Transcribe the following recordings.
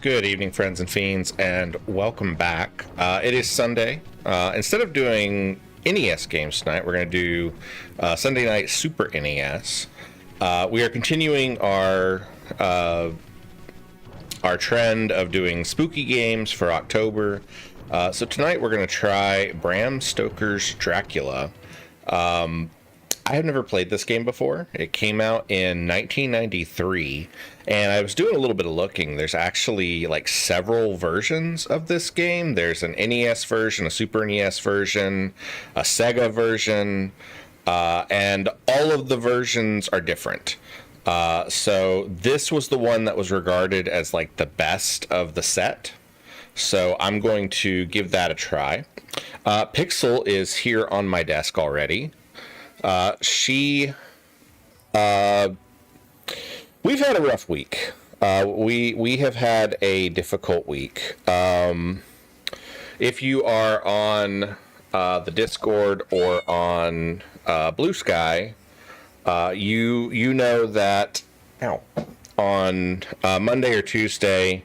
Good evening, friends and fiends, and welcome back. It is Sunday. Instead of doing NES games tonight, we're going to do Sunday Night Super NES. We are continuing our trend of doing spooky games for October. So tonight we're going to try Bram Stoker's Dracula. I have never played this game before. It came out in 1993, and I was doing a little bit of looking. There's actually like several versions of this game. There's an NES version, a Super NES version, a Sega version, and all of the versions are different. So this was the one that was regarded as like the best of the set. So I'm going to give that a try. Pixel is here on my desk already. We've had a rough week. We have had a difficult week. If you are on the Discord or on Blue Sky, you know that on Monday or Tuesday,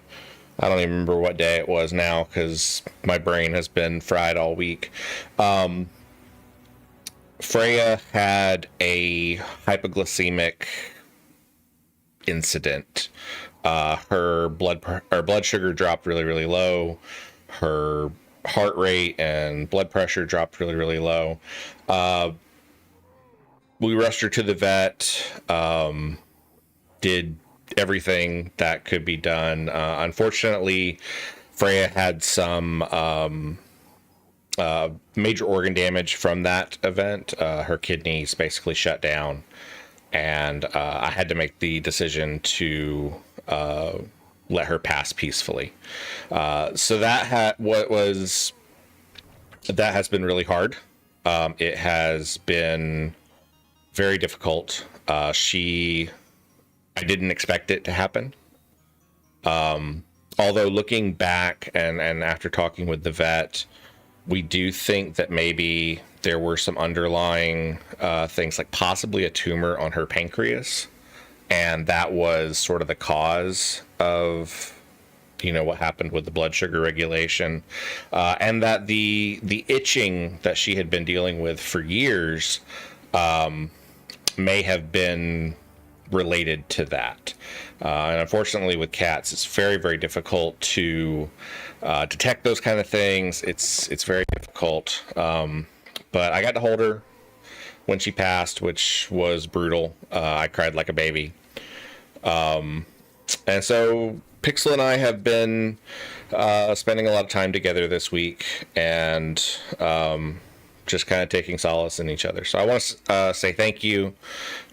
I don't even remember what day it was now because my brain has been fried all week. Freya had a hypoglycemic incident. Her blood sugar dropped really, really low. Her heart rate and blood pressure dropped really, really low. We rushed her to the vet, did everything that could be done. Unfortunately, Freya had some major organ damage from that event. Her kidneys basically shut down, and I had to make the decision to let her pass peacefully. So that has been really hard. It has been very difficult. I didn't expect it to happen. Although looking back and after talking with the vet, we do think that maybe there were some underlying things, like possibly a tumor on her pancreas, and that was sort of the cause of what happened with the blood sugar regulation, and that the itching that she had been dealing with for years may have been related to that. And unfortunately with cats, it's very, very difficult to detect those kind of things. It's very difficult. But I got to hold her when she passed, which was brutal. I cried like a baby. And so Pixel and I have been spending a lot of time together this week, and just kind of taking solace in each other. So I want to say thank you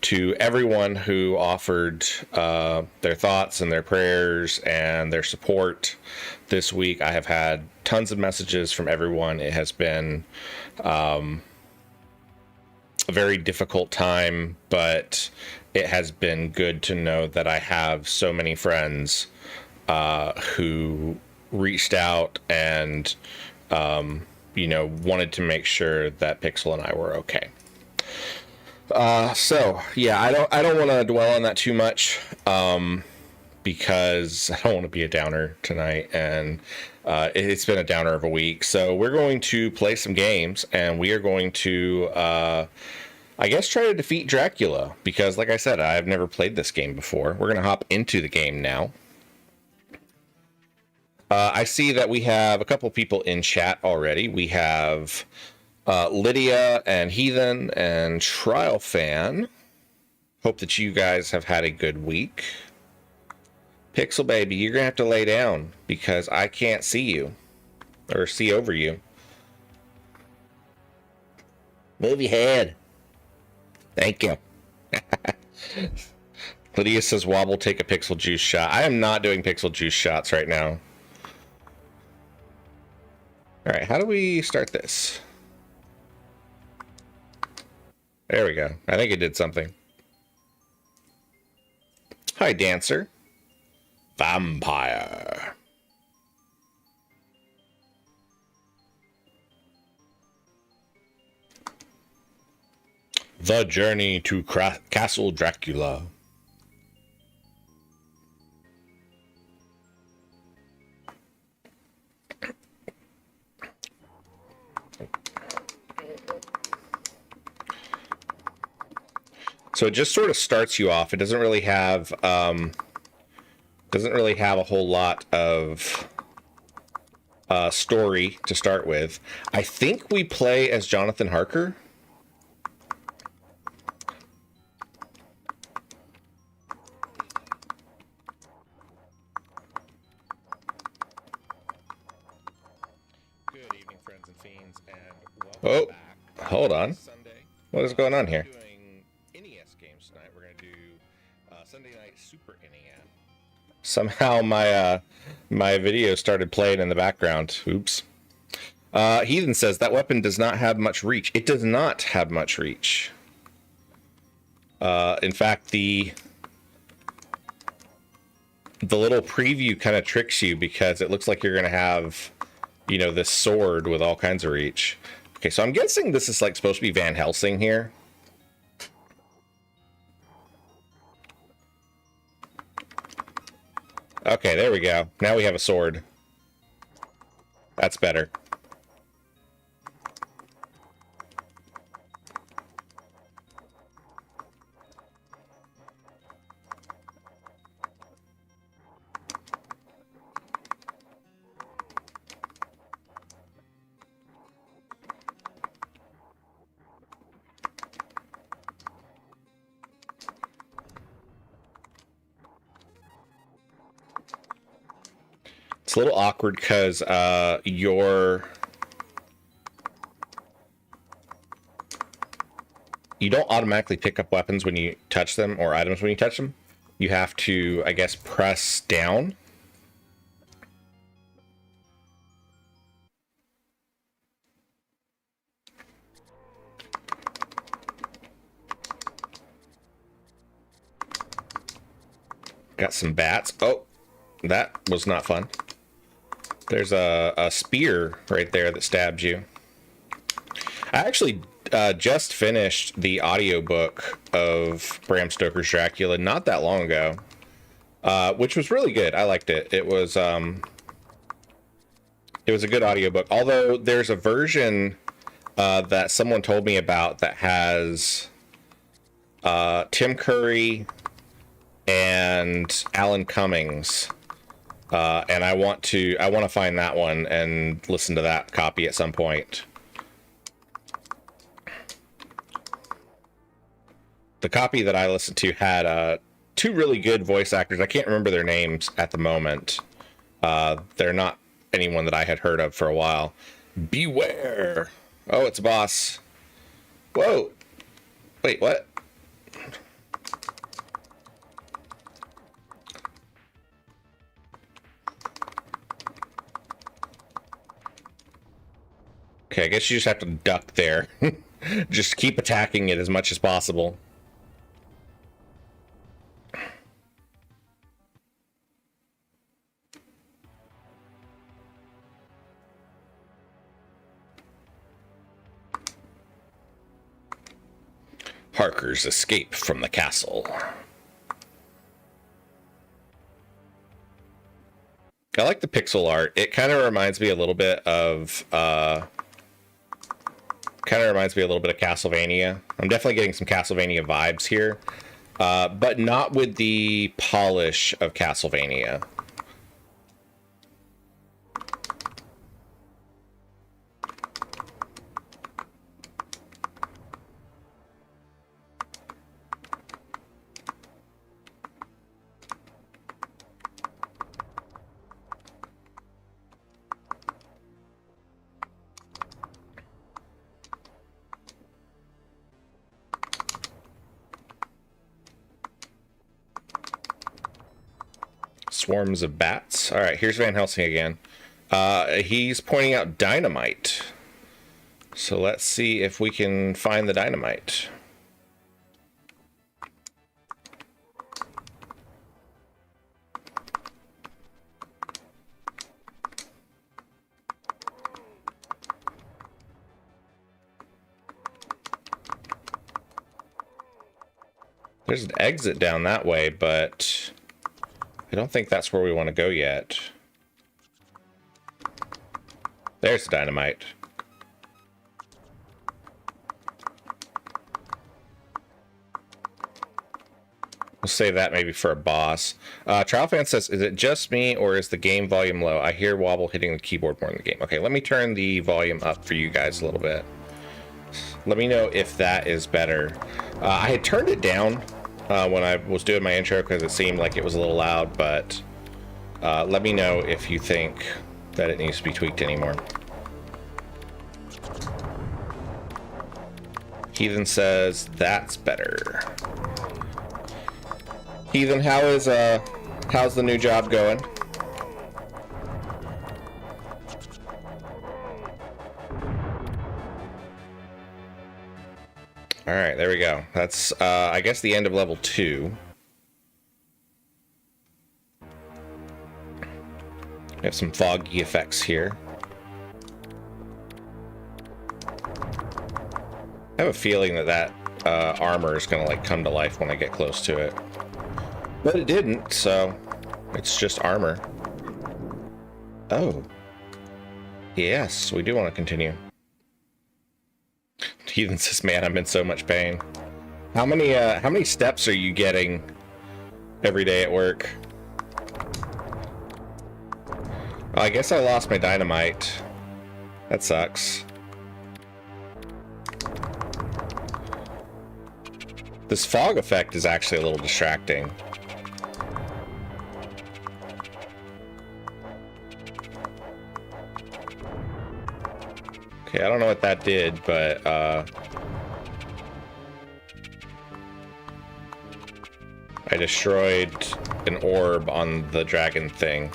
to everyone who offered their thoughts and their prayers and their support this week. I have had tons of messages from everyone. It has been a very difficult time, but it has been good to know that I have so many friends who reached out and wanted to make sure that Pixel and I were okay. So yeah, I don't want to dwell on that too much, because I don't want to be a downer tonight, and it's been a downer of a week. So we're going to play some games, and we are going to, I guess, try to defeat Dracula, because like I said, I've never played this game before. We're going to hop into the game now. I see that we have a couple people in chat already. We have Lydia and Heathen and Trial Fan. Hope that you guys have had a good week. Pixel Baby, you're going to have to lay down because I can't see you or see over you. Move your head. Thank you. Lydia says, Wobble, take a Pixel Juice shot. I am not doing Pixel Juice shots right now. All right, how do we start this? There we go. I think it did something. Hi, Dancer. Vampire. The Journey to Castle Dracula. So it just sort of starts you off. It doesn't really have a whole lot of story to start with. I think we play as Jonathan Harker. Good evening, friends and fiends, and welcome back. Hold on. What is going on here? Sunday night Super NES. Somehow my video started playing in the background. Oops. Heathen says that weapon does not have much reach. It does not have much reach. In fact, the little preview kind of tricks you because it looks like you're going to have, this sword with all kinds of reach. Okay, so I'm guessing this is like supposed to be Van Helsing here. Okay, there we go. Now we have a sword. That's better. It's a little awkward because you don't automatically pick up weapons when you touch them, or items when you touch them. You have to, I guess, press down. Got some bats. Oh, that was not fun. There's a spear right there that stabs you. I actually just finished the audiobook of Bram Stoker's Dracula not that long ago, which was really good. I liked it. It was a good audiobook. Although there's a version that someone told me about that has Tim Curry and Alan Cummings, and I want to find that one and listen to that copy at some point. The copy that I listened to had two really good voice actors. I can't remember their names at the moment. They're not anyone that I had heard of for a while. Beware! Oh, it's a boss. Whoa! Wait, what? Okay, I guess you just have to duck there. Just keep attacking it as much as possible. Harker's escape from the castle. I like the pixel art. It kind of reminds me a little bit of Castlevania. I'm definitely getting some Castlevania vibes here, but not with the polish of Castlevania. Swarms of bats. All right, here's Van Helsing again. He's pointing out dynamite. So let's see if we can find the dynamite. There's an exit down that way, but I don't think that's where we want to go yet. There's the dynamite. We'll save that maybe for a boss. Trialfan says, is it just me or is the game volume low? I hear wobble hitting the keyboard more in the game. Okay, let me turn the volume up for you guys a little bit. Let me know if that is better. I had turned it down when I was doing my intro because it seemed like it was a little loud, but let me know if you think that it needs to be tweaked anymore. Heathen says that's better. Heathen, how's the new job going? All right, there we go. That's, I guess, the end of level 2. We have some foggy effects here. I have a feeling that armor is going to, like, come to life when I get close to it. But it didn't, so it's just armor. Oh. Yes, we do want to continue. Heathen says, man, I'm in so much pain. How many steps are you getting every day at work? Oh, I guess I lost my dynamite. That sucks. This fog effect is actually a little distracting. Okay, I don't know what that did, but I destroyed an orb on the dragon thing.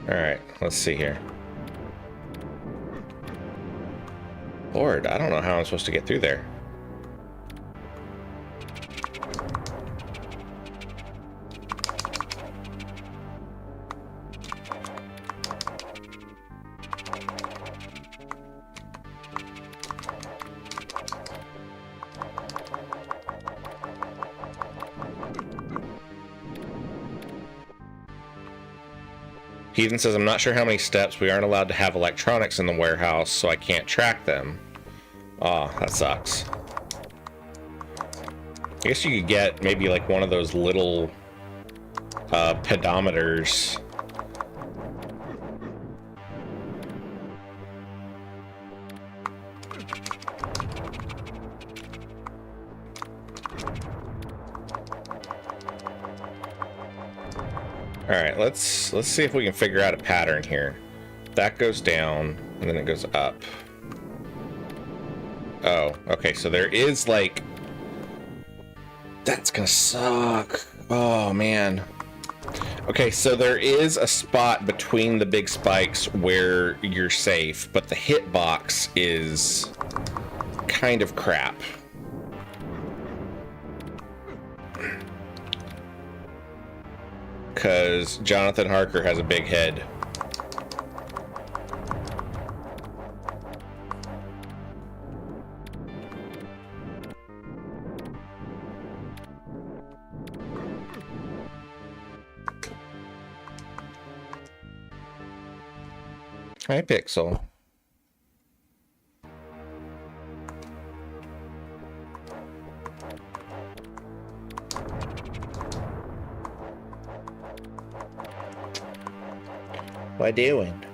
Alright, let's see here. Lord, I don't know how I'm supposed to get through there. Heathen says, I'm not sure how many steps. We aren't allowed to have electronics in the warehouse, so I can't track them. Oh, that sucks. I guess you could get maybe like one of those little pedometers. All right, let's see if we can figure out a pattern here. That goes down, and then it goes up. Oh, okay, so there is like... That's gonna suck. Oh, man. Okay, so there is a spot between the big spikes where you're safe, but the hitbox is kind of crap. Because Jonathan Harker has a big head. Hi, Pixel. What doing?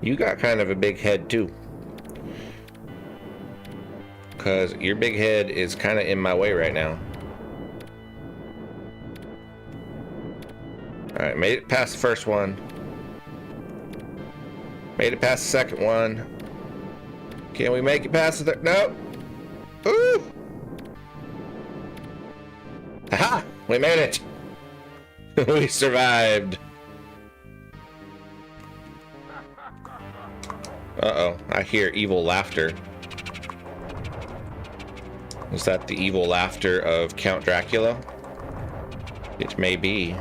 You got kind of a big head too. Because your big head is kind of in my way right now. Alright, made it past the first one. Made it past the second one. Can we make it past the third? No! Ooh! Aha! We made it! We survived. Uh-oh, I hear evil laughter. Is that the evil laughter of Count Dracula? It may be.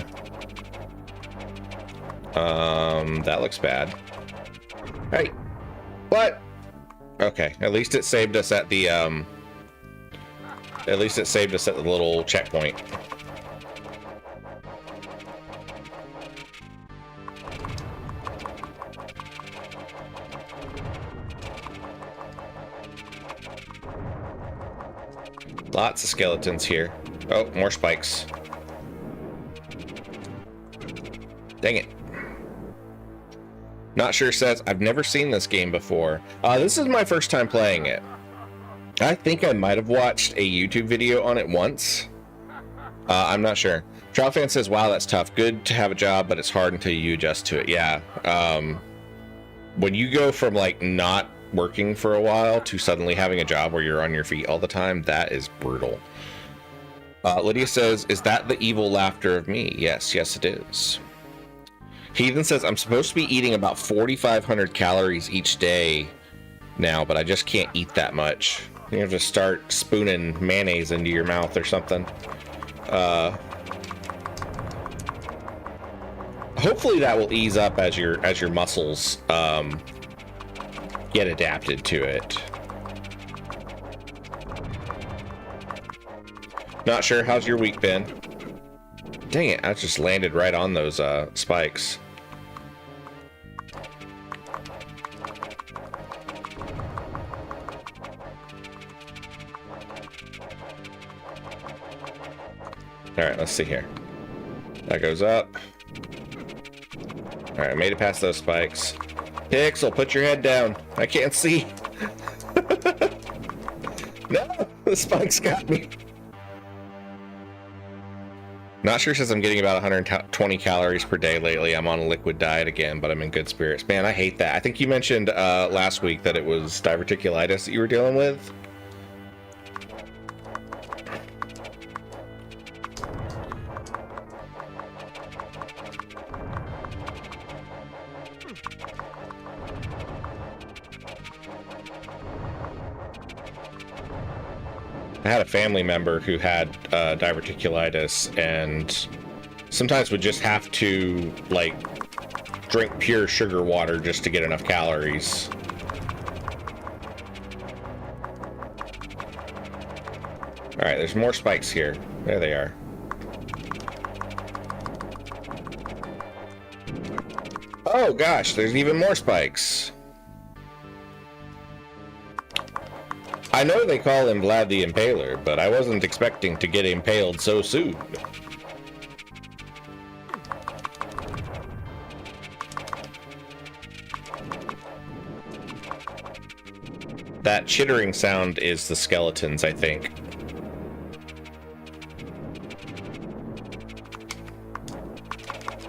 That looks bad. Hey! What? Okay, at least it saved us at the, at least it saved us at the little checkpoint. Lots of skeletons here. Oh, more spikes. Dang it. Not sure says, I've never seen this game before. This is my first time playing it. I think I might have watched a YouTube video on it once. I'm not sure. Trial Fan says, wow, that's tough. Good to have a job, but it's hard until you adjust to it. Yeah. When you go from like not working for a while to suddenly having a job where you're on your feet all the time, that is brutal. Lydia says, is that the evil laughter of me? Yes, yes it is. Heathen says, I'm supposed to be eating about 4,500 calories each day now, but I just can't eat that much. You have to start spooning mayonnaise into your mouth or something. Hopefully that will ease up as your muscles get adapted to it. Not sure. How's your week been? Dang it, I just landed right on those spikes. Alright, let's see here. That goes up. Alright, made it past those spikes. Pixel, put your head down. I can't see. No, the spikes got me. Not sure since I'm getting about 120 calories per day lately. I'm on a liquid diet again, but I'm in good spirits. Man, I hate that. I think you mentioned last week that it was diverticulitis that you were dealing with. I had a family member who had diverticulitis and sometimes would just have to, like, drink pure sugar water just to get enough calories. Alright, there's more spikes here. There they are. Oh gosh, there's even more spikes. I know they call him Vlad the Impaler, but I wasn't expecting to get impaled so soon. That chittering sound is the skeletons, I think.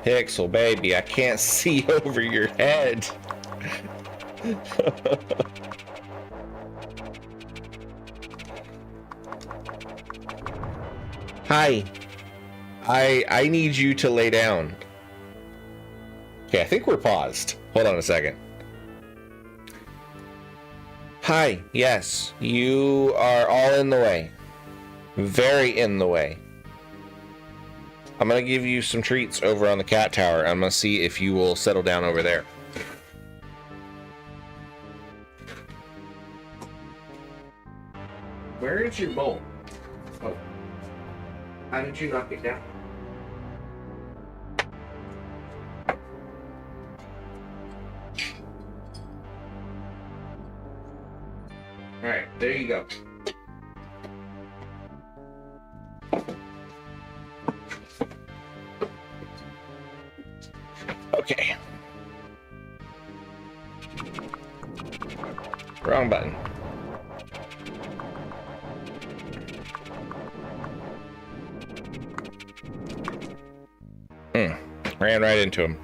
Pixel baby, I can't see over your head. Hi. I need you to lay down. Okay, I think we're paused. Hold on a second. Hi, yes, you are all in the way. Very in the way. I'm gonna give you some treats over on the cat tower. I'm gonna see if you will settle down over there. Where is your bowl? Oh. How did you knock it down? Alright, there you go. Okay. Wrong button. Ran right into him.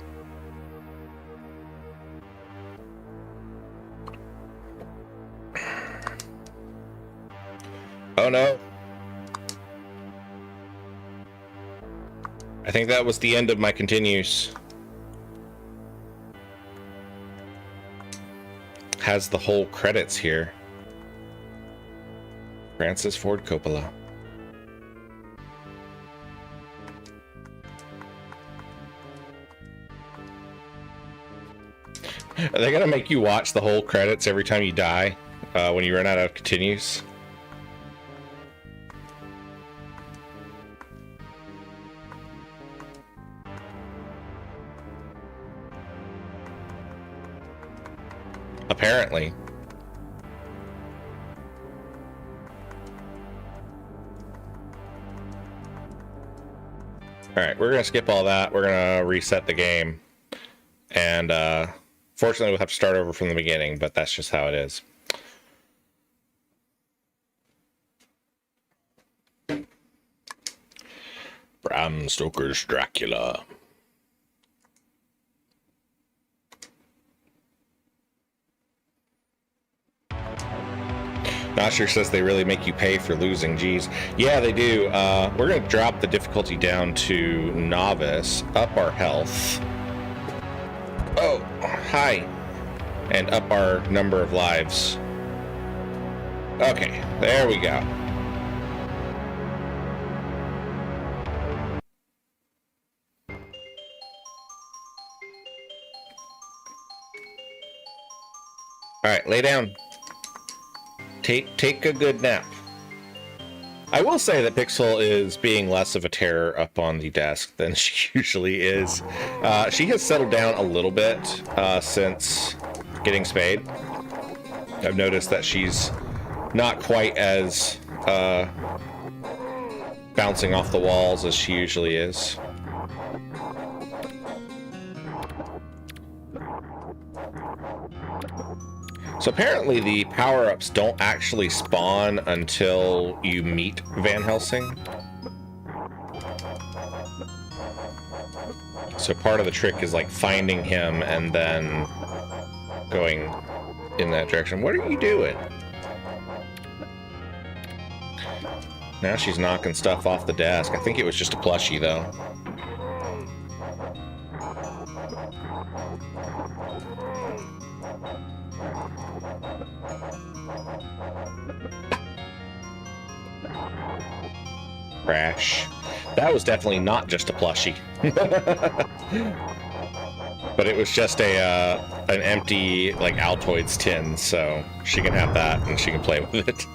Oh no. I think that was the end of my continues. Has the whole credits here. Francis Ford Coppola. Are they gonna make you watch the whole credits every time you die when you run out of continues? Apparently. Alright, we're gonna skip all that. We're gonna reset the game. And fortunately we'll have to start over from the beginning, but that's just how it is. Bram Stoker's Dracula. Nosher says they really make you pay for losing. Geez. Yeah, they do. We're going to drop the difficulty down to novice, up our health. Oh, hi. And up our number of lives. Okay, there we go. Alright, lay down. Take a good nap. I will say that Pixel is being less of a terror up on the desk than she usually is. She has settled down a little bit since getting spayed. I've noticed that she's not quite as bouncing off the walls as she usually is. So apparently the power-ups don't actually spawn until you meet Van Helsing. So part of the trick is like finding him and then going in that direction. What are you doing? Now she's knocking stuff off the desk. I think it was just a plushie, though. Crash. That was definitely not just a plushie. But it was just an empty, like, Altoids tin, so she can have that and she can play with it.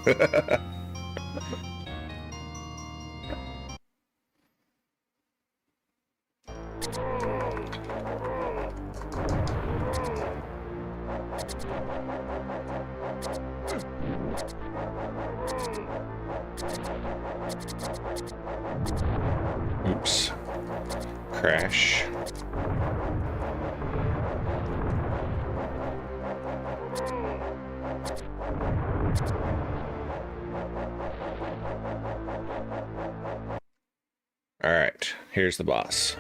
Oops. Crash. All right, here's the boss.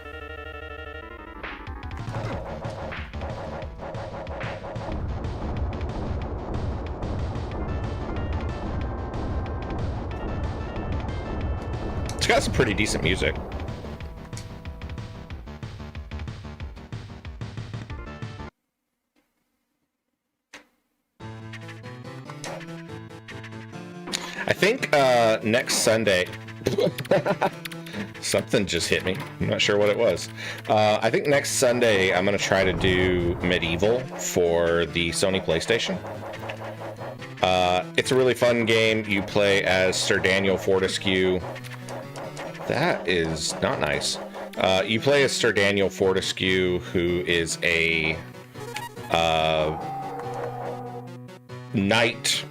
It's got some pretty decent music. I think next Sunday... Something just hit me. I'm not sure what it was. I think next Sunday I'm going to try to do Medieval for the Sony PlayStation. It's a really fun game. You play as Sir Daniel Fortescue. That is not nice. You play as Sir Daniel Fortescue, who is a knight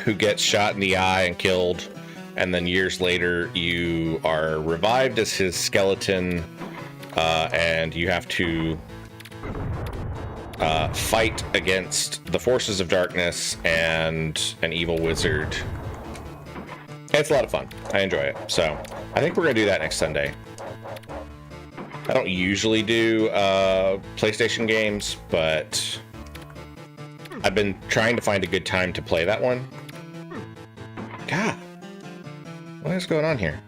who gets shot in the eye and killed. And then years later, you are revived as his skeleton, and you have to fight against the forces of darkness and an evil wizard. It's a lot of fun. I enjoy it. So I think we're going to do that next Sunday. I don't usually do PlayStation games, but I've been trying to find a good time to play that one. God. What is going on here?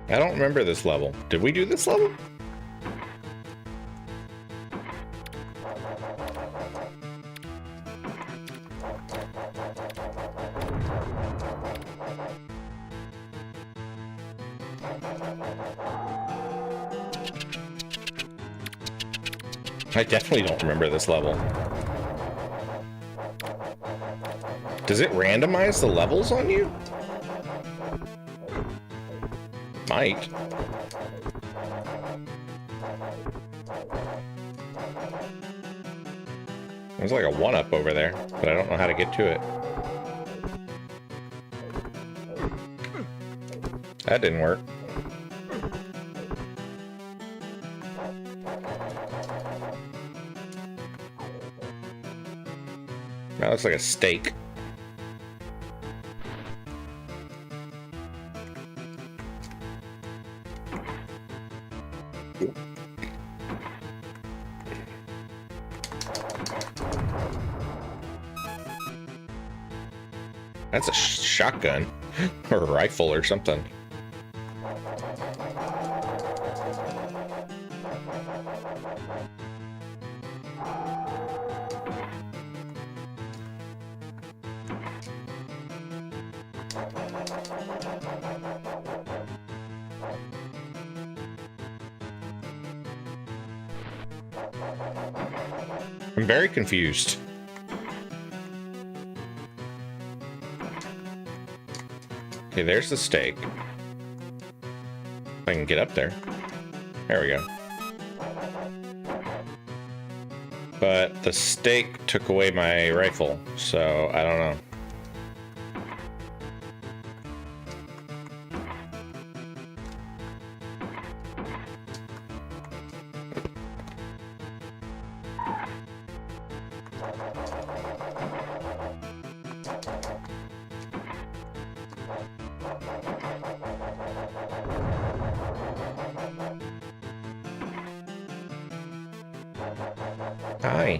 I don't remember this level. Did we do this level? I definitely don't remember this level. Does it randomize the levels on you? Might. There's like a 1-up over there, but I don't know how to get to it. That didn't work. That looks like a steak. That's a shotgun or a rifle or something. I'm very confused. Okay, there's the stake. I can get up there. There we go. But the stake took away my rifle, so I don't know. Hi.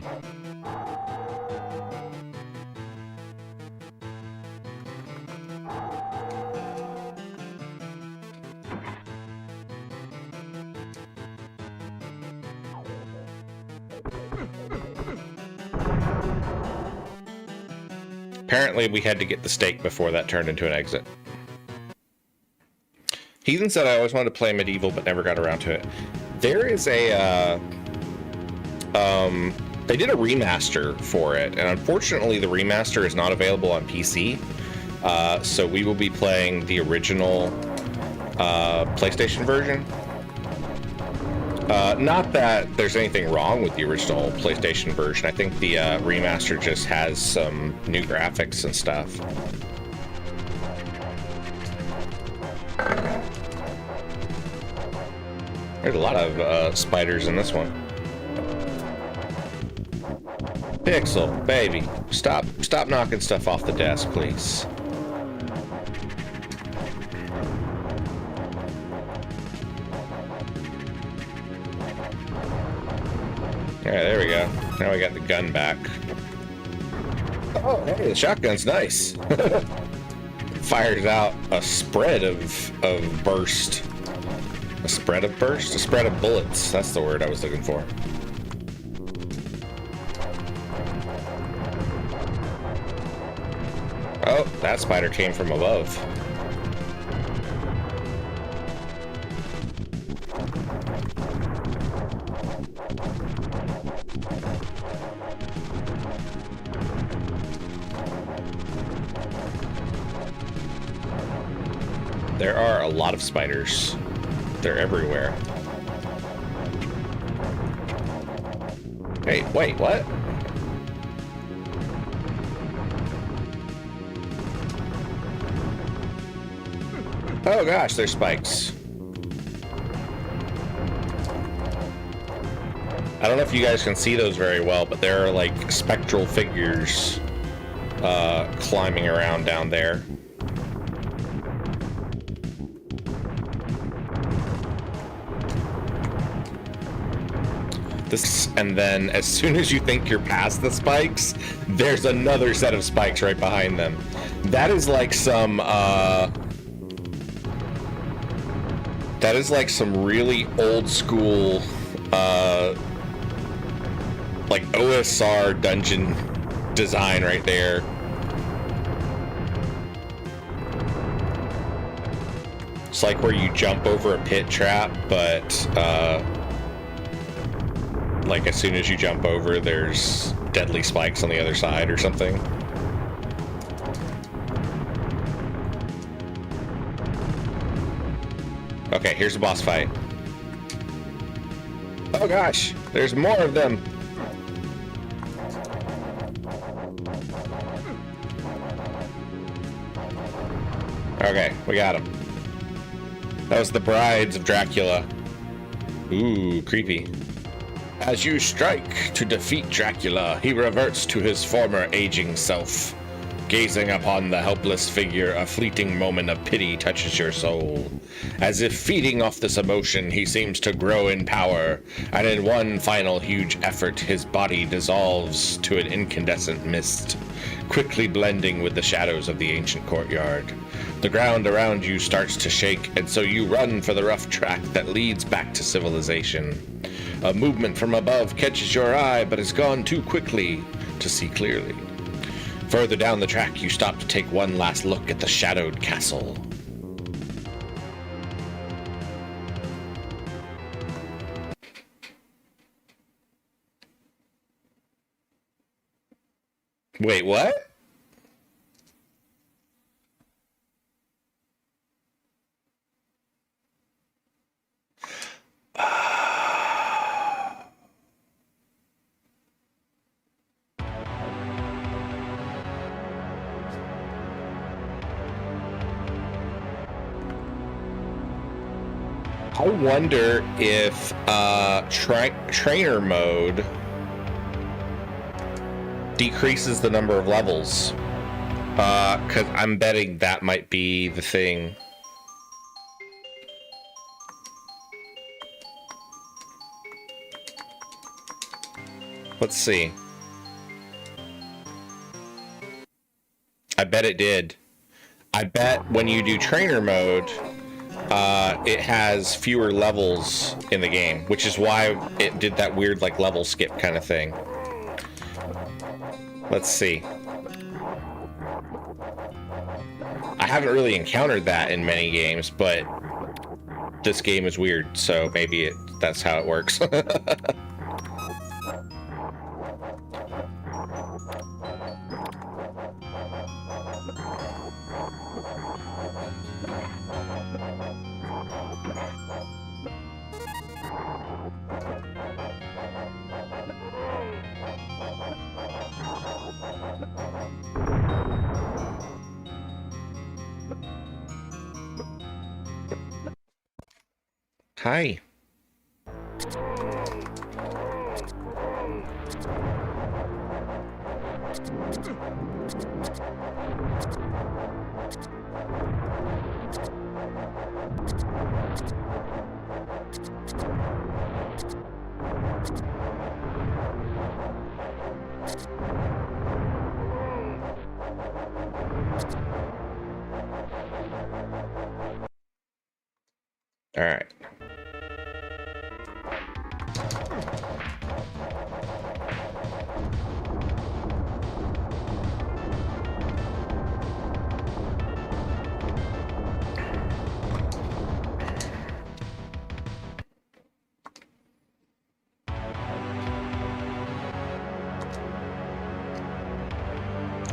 Apparently we had to get the stake before that turned into an exit. Heathen said I always wanted to play medieval but never got around to it. There is a they did a remaster for it, and unfortunately the remaster is not available on PC. So we will be playing the original PlayStation version. Not that there's anything wrong with the original PlayStation version. I think the remaster just has some new graphics and stuff. There's a lot of spiders in this one. Pixel, baby, stop knocking stuff off the desk, please. Yeah, there we go. Now we got the gun back. Oh, hey, the shotgun's nice. Fires out a spread of burst. A spread of burst? A spread of bullets. That's the word I was looking for. Oh, that spider came from above. There are a lot of spiders. They're everywhere. Hey, wait, what? Oh gosh, there's spikes. I don't know if you guys can see those very well, but there are like spectral figures climbing around down there. And then as soon as you think you're past the spikes, there's another set of spikes right behind them. That is like some really old school like OSR dungeon design right there. It's like where you jump over a pit trap, but like as soon as you jump over, there's deadly spikes on the other side or something. Okay, here's the boss fight. Oh gosh, there's more of them. Okay, we got him. That was the brides of Dracula. Ooh, creepy. As you strike to defeat Dracula, he reverts to his former aging self. Gazing upon the helpless figure, a fleeting moment of pity touches your soul. As if feeding off this emotion, he seems to grow in power, and in one final huge effort, his body dissolves to an incandescent mist, quickly blending with the shadows of the ancient courtyard. The ground around you starts to shake, and so you run for the rough track that leads back to civilization. A movement from above catches your eye, but is gone too quickly to see clearly. Further down the track, you stop to take one last look at the shadowed castle. Wait, what? I wonder if trainer mode decreases the number of levels. Because I'm betting that might be the thing. Let's see. I bet it did. I bet when you do trainer mode, it has fewer levels in the game, which is why it did that weird like level skip kind of thing. Let's see. I haven't really encountered that in many games, but this game is weird, so maybe that's how it works. Hi. All right.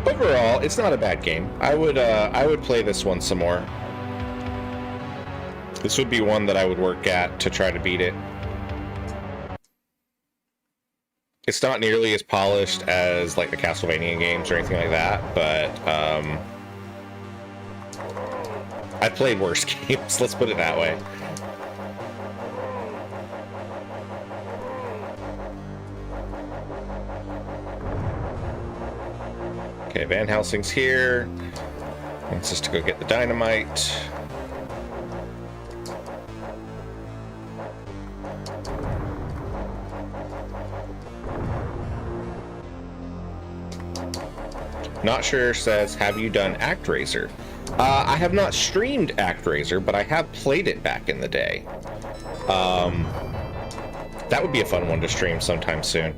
Overall, it's not a bad game. I would play this one some more. This would be one that I would work at to try to beat it. It's not nearly as polished as like the Castlevania games or anything like that, but I played worse games, let's put it that way. Okay, Van Helsing's here. Wants us to go get the dynamite. Not sure says, have you done ActRaiser? I have not streamed ActRaiser, but I have played it back in the day. That would be a fun one to stream sometime soon.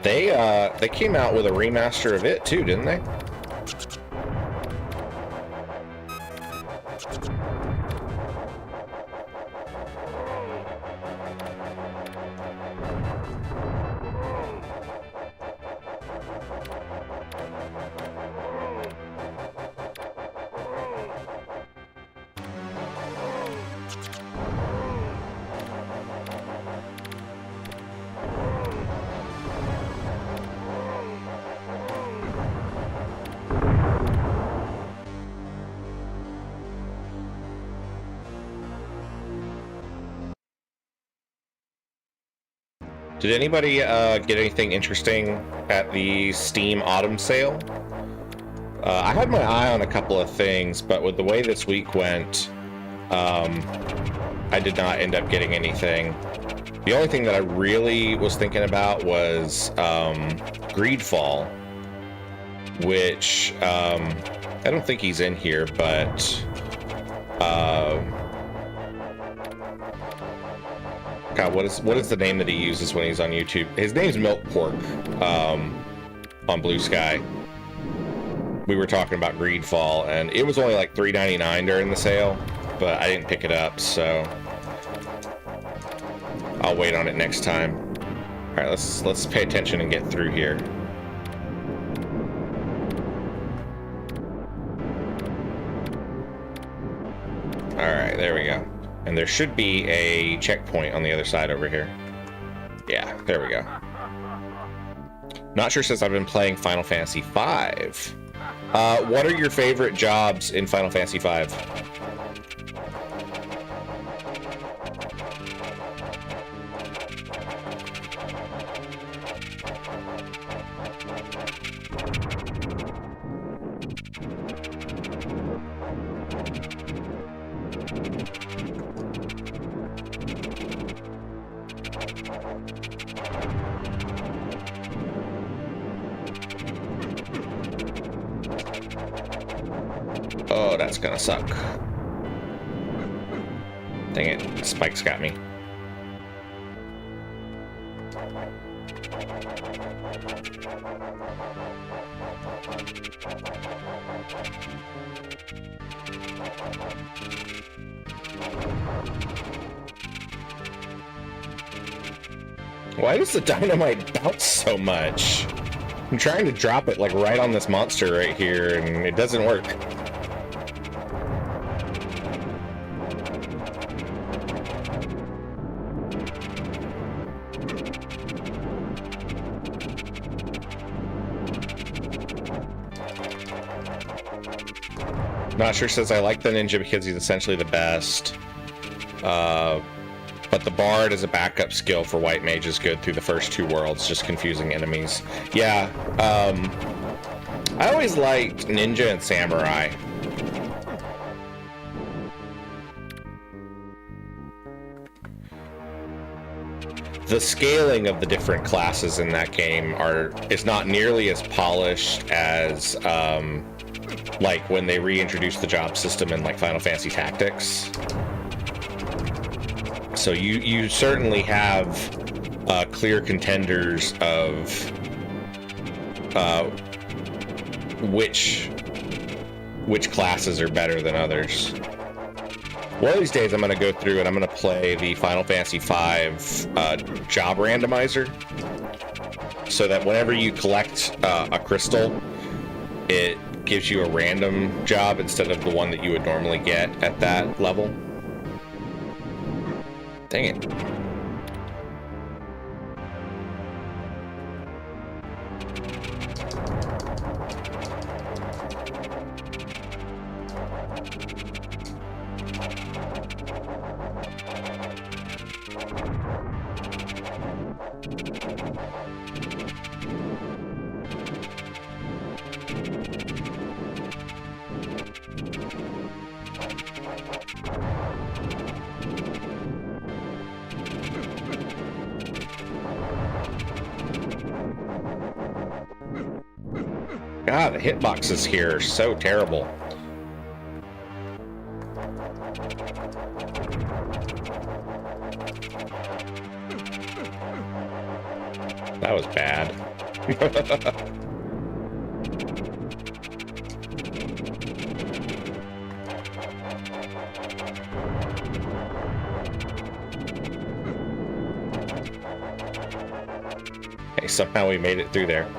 They came out with a remaster of it too, didn't they? Did anybody get anything interesting at the Steam Autumn Sale? I had my eye on a couple of things, but with the way this week went, I did not end up getting anything. The only thing that I really was thinking about was Greedfall, which I don't think he's in here, but God, what is the name that he uses when he's on YouTube? His name's Milk Pork on Blue Sky. We were talking about Greedfall, and it was only like $3.99 during the sale, but I didn't pick it up, so I'll wait on it next time. All right, let's pay attention and get through here. All right, there we go. And there should be a checkpoint on the other side over here. Yeah, there we go. Not sure since I've been playing Final Fantasy V. What are your favorite jobs in Final Fantasy V? Oh, that's gonna suck. Dang it, Spike's got me. Why does the dynamite bounce so much? I'm trying to drop it like right on this monster right here and it doesn't work. Not sure says I like the ninja because he's essentially the best. But the bard as a backup skill for white mage is good through the first two worlds, just confusing enemies. Yeah, I always liked ninja and samurai. The scaling of the different classes in that game is not nearly as polished as like when they reintroduced the job system in like Final Fantasy Tactics. So you certainly have clear contenders of which classes are better than others. One of these days I'm going to go through and I'm going to play the Final Fantasy V job randomizer, so that whenever you collect a crystal, it gives you a random job instead of the one that you would normally get at that level. Dang it. God, the hitboxes here are so terrible. That was bad. Hey, somehow we made it through there.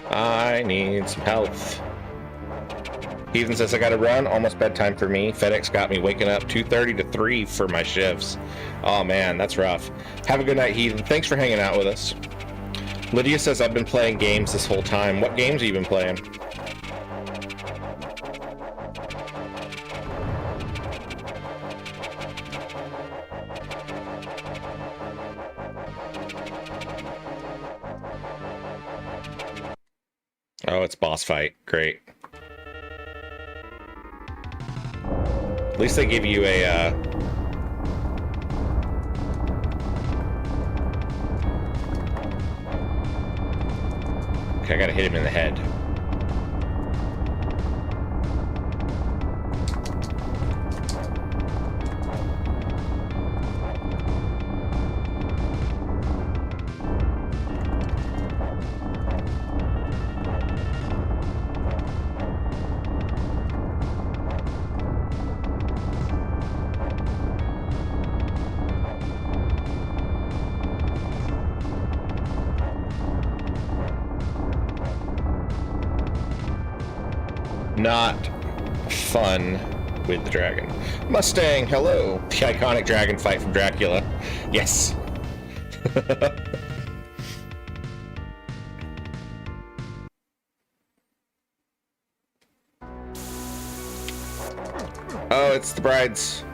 I need some health. Heathen says I gotta run. Almost bedtime for me. FedEx got me waking up 2:30 to 3 for my shifts. Oh man, that's rough. Have a good night, Heathen. Thanks for hanging out with us. Lydia says I've been playing games this whole time. What games have you been playing? Oh, it's boss fight. Great. At least they give you a, Okay, I gotta hit him in the head. not fun with the dragon. Mustang, hello. The iconic dragon fight from Dracula. Yes. Oh, it's the brides.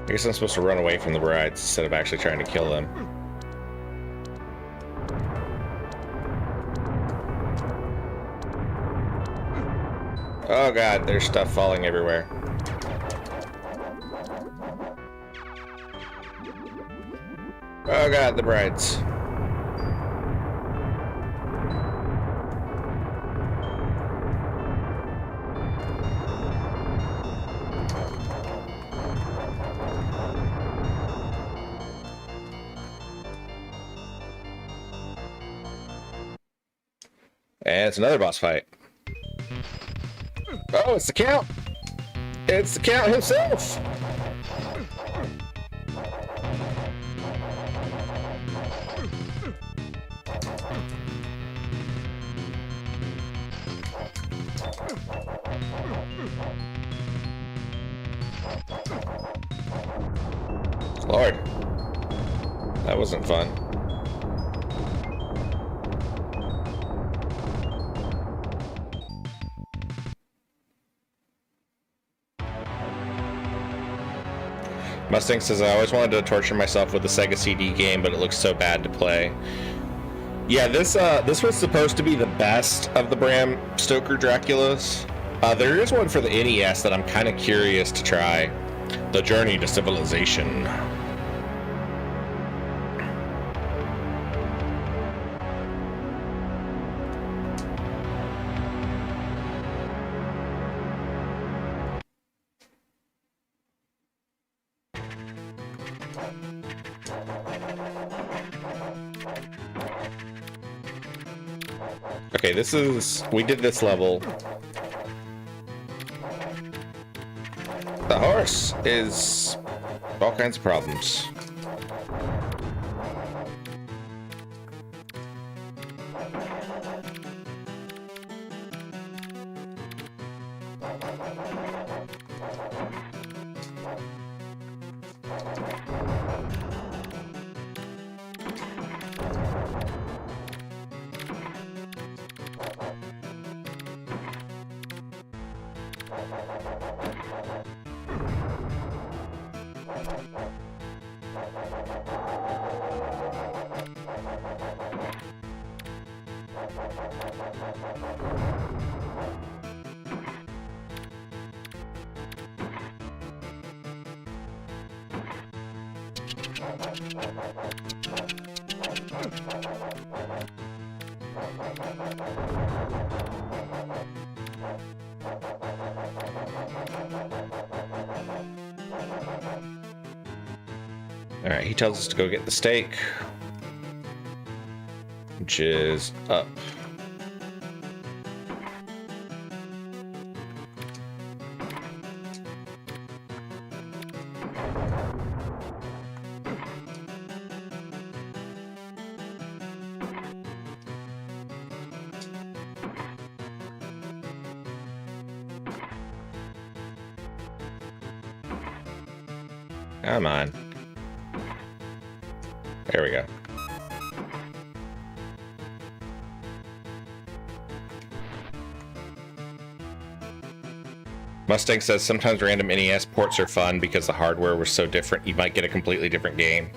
I guess I'm supposed to run away from the brides instead of actually trying to kill them. Oh god, there's stuff falling everywhere. Oh god, the brides. And it's another boss fight. Oh, it's the Count! It's the Count himself! Lord. That wasn't fun. Mustang says, I always wanted to torture myself with a Sega CD game, but it looks so bad to play. Yeah, this was supposed to be the best of the Bram Stoker Draculas. There is one for the NES that I'm kind of curious to try. The Journey to Civilization. Okay, we did this level. The horse is all kinds of problems. Alright, he tells us to go get the steak, which is up. Come on. There we go. Mustang says sometimes random NES ports are fun because the hardware was so different you might get a completely different game.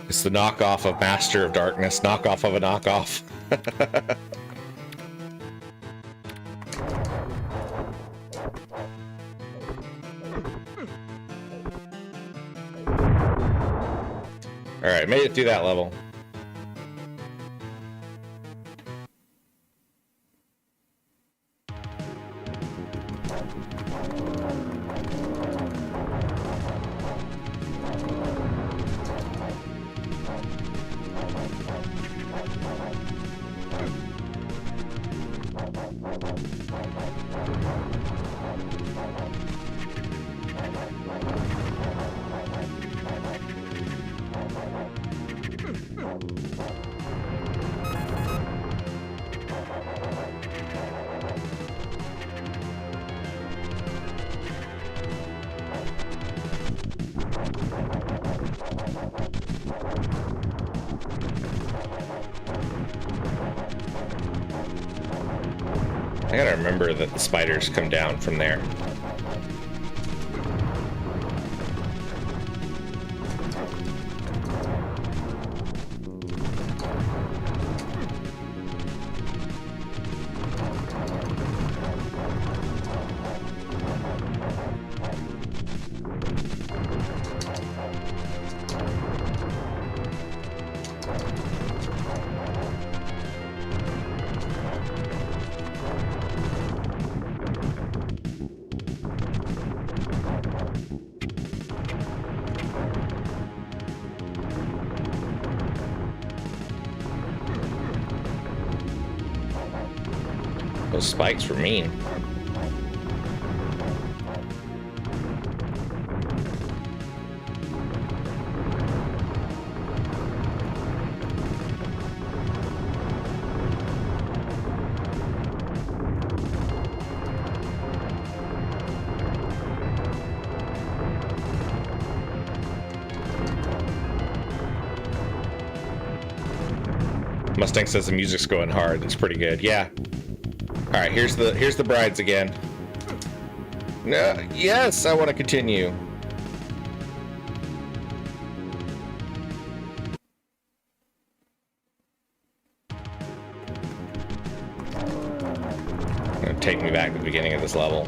It's the knockoff of Master of Darkness, knockoff of a knockoff. Alright, made it through that level. I gotta remember that the spiders come down from there. Those spikes were mean. Mustang says the music's going hard. It's pretty good. Yeah. All right, here's the brides again. No, yes, I want to continue. Gonna take me back to the beginning of this level.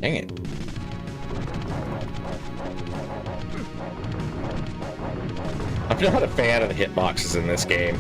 Dang it. I'm not a fan of the hitboxes in this game.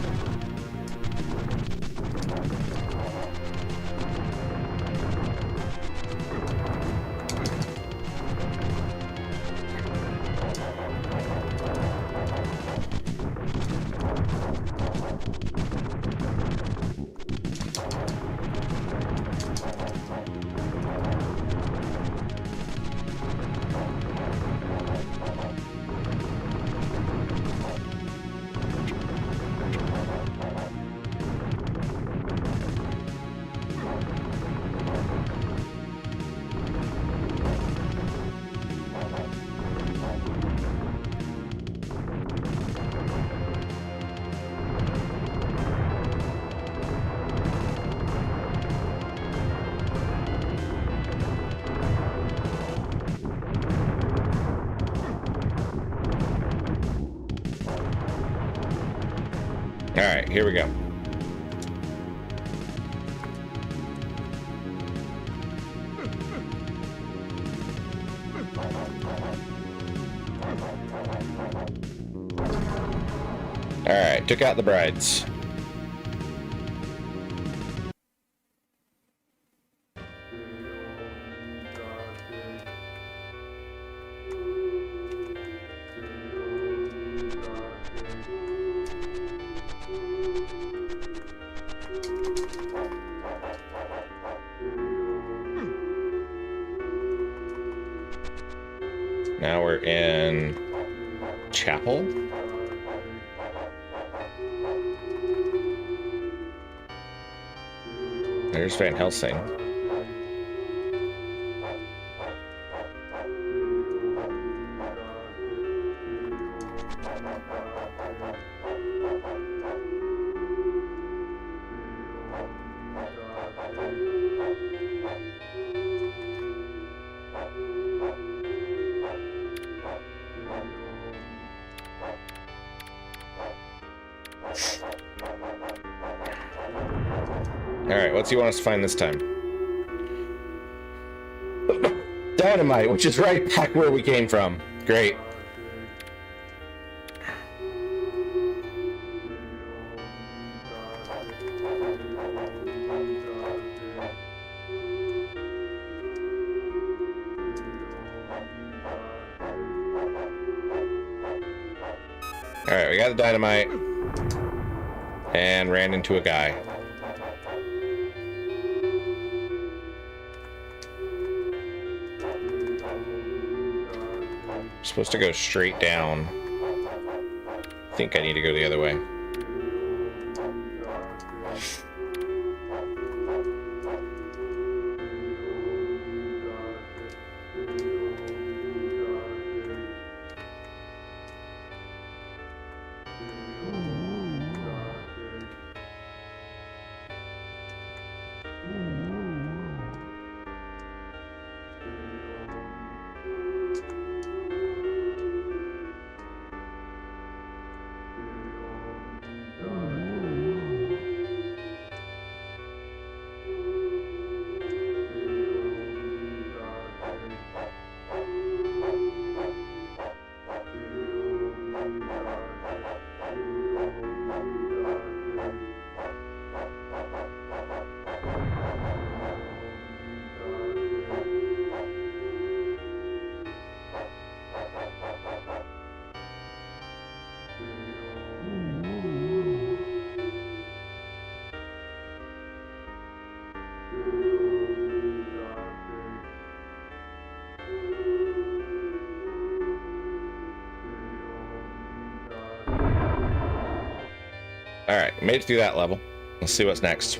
All right, here we go. All right, took out the brides. Now we're in chapel. There's Van Helsing. Alright, what's he want us to find this time? Dynamite, which is right back where we came from. Great. Alright, we got the dynamite. And ran into a guy. I'm supposed to go straight down. I think I need to go the other way. Alright, made it through that level. Let's see what's next.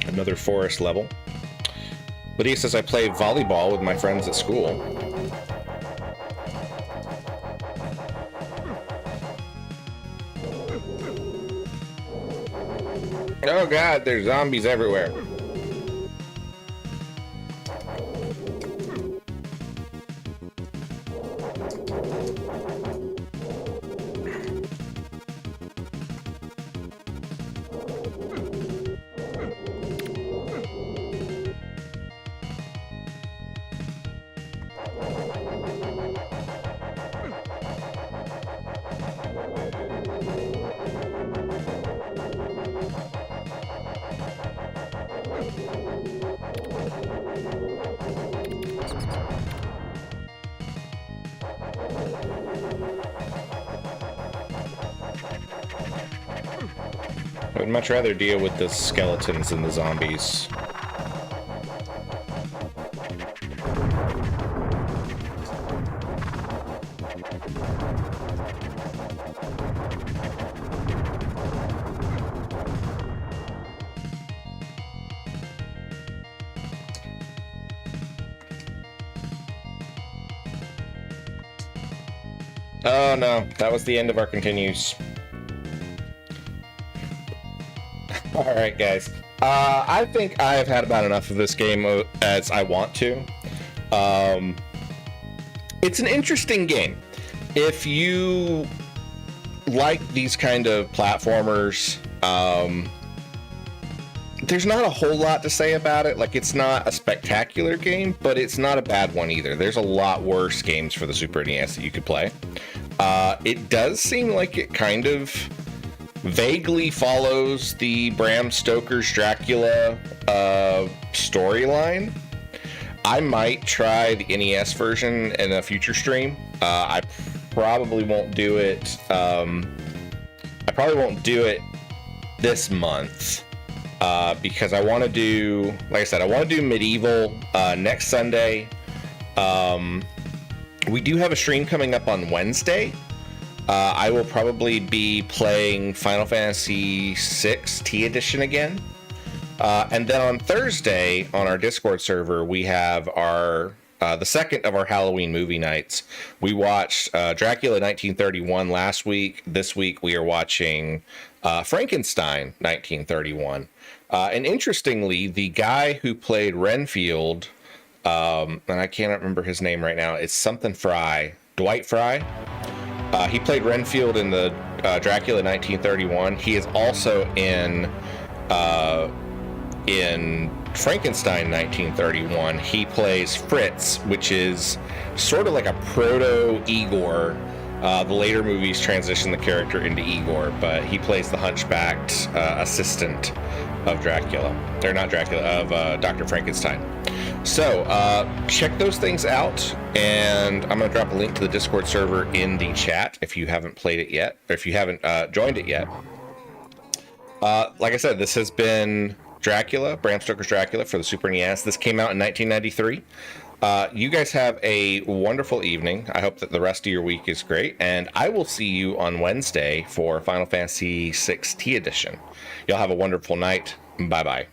Another forest level. Lydia says I play volleyball with my friends at school. Oh god, there's zombies everywhere. I would much rather deal with the skeletons than the zombies. Oh no, that was the end of our continues. Alright guys, I think I have had about enough of this game as I want to. It's an interesting game. If you like these kind of platformers, there's not a whole lot to say about it. Like, it's not a spectacular game, but it's not a bad one either. There's a lot worse games for the Super NES that you could play. It does seem like it kind of vaguely follows the Bram Stoker's Dracula storyline. I might try the NES version in a future stream. I probably won't do it. I probably won't do it this month because I want to do, like I said, I want to do Medieval next Sunday. We do have a stream coming up on Wednesday. I will probably be playing Final Fantasy VI T Edition again. And then on Thursday, on our Discord server, we have our the second of our Halloween movie nights. We watched Dracula 1931 last week. This week, we are watching Frankenstein 1931. And interestingly, the guy who played Renfield, and I can't remember his name right now, it's something Fry, Dwight Fry. He played Renfield in the Dracula 1931. He is also in Frankenstein 1931. He plays Fritz, which is sort of like a proto-Igor. The later movies transition the character into Igor, but he plays the hunchbacked assistant of Dracula. Or not Dracula, of Dr. Frankenstein. So check those things out, and I'm going to drop a link to the Discord server in the chat if you haven't played it yet, or if you haven't joined it yet. Like I said, this has been Dracula, Bram Stoker's Dracula for the Super NES. This came out in 1993. You guys have a wonderful evening. I hope that the rest of your week is great, and I will see you on Wednesday for Final Fantasy VI T Edition. Y'all have a wonderful night. Bye-bye.